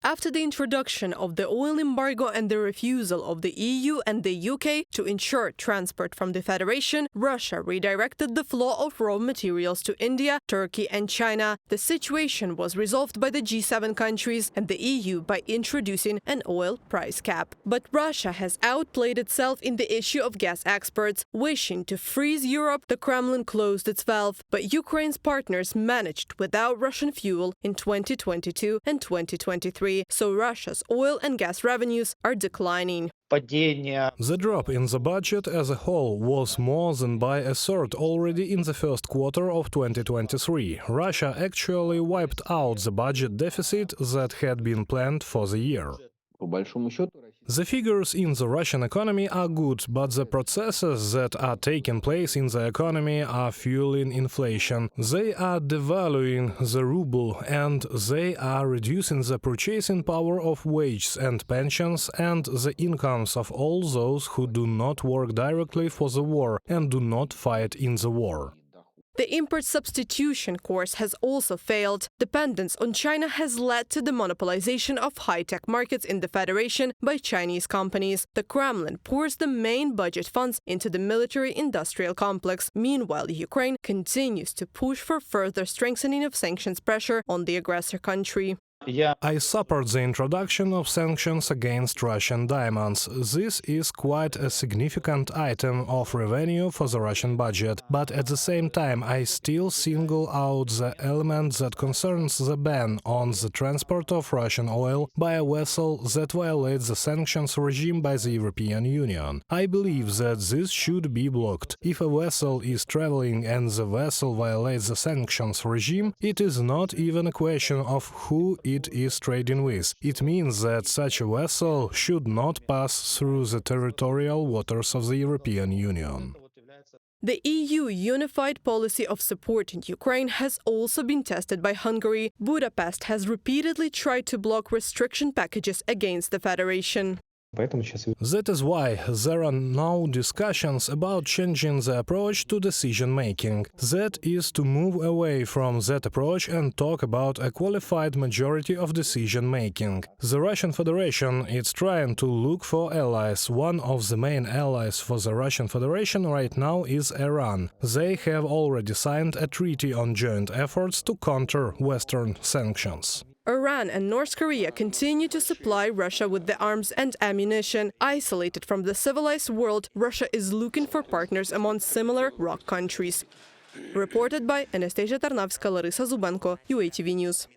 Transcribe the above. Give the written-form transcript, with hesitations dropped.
After the introduction of the oil embargo and the refusal of the EU and the UK to ensure transport from the Federation, Russia redirected the flow of raw materials to India, Turkey and China. The situation was resolved by the G7 countries and the EU by introducing an oil price cap. But Russia has outplayed itself in the issue of gas exports. Wishing to freeze Europe, the Kremlin closed its valve. But Ukraine's partners managed without Russian fuel in 2022 and 2023. So Russia's oil and gas revenues are declining. The drop in the budget as a whole was more than by a third already in the first quarter of 2023. Russia actually wiped out the budget deficit that had been planned for the year. The figures in the Russian economy are good, but the processes that are taking place in the economy are fueling inflation. They are devaluing the ruble and they are reducing the purchasing power of wages and pensions and the incomes of all those who do not work directly for the war and do not fight in the war. The import substitution course has also failed. Dependence on China has led to the monopolization of high-tech markets in the Federation by Chinese companies. The Kremlin pours the main budget funds into the military-industrial complex. Meanwhile, Ukraine continues to push for further strengthening of sanctions pressure on the aggressor country. I support the introduction of sanctions against Russian diamonds. This is quite a significant item of revenue for the Russian budget. But at the same time, I still single out the element that concerns the ban on the transport of Russian oil by a vessel that violates the sanctions regime by the European Union. I believe that this should be blocked. If a vessel is traveling and the vessel violates the sanctions regime, it is not even a question of who it is trading with. It means that such a vessel should not pass through the territorial waters of the European Union. The EU unified policy of supporting Ukraine has also been tested by Hungary. Budapest has repeatedly tried to block restriction packages against the Federation. That is why there are now discussions about changing the approach to decision-making. That is to move away from that approach and talk about a qualified majority of decision-making. The Russian Federation is trying to look for allies. One of the main allies for the Russian Federation right now is Iran. They have already signed a treaty on joint efforts to counter Western sanctions. Iran and North Korea continue to supply Russia with the arms and ammunition. Isolated from the civilized world, Russia is looking for partners among similar rock countries. Reported by Anastasia Tarnavska, Larisa Zubenko, UATV News.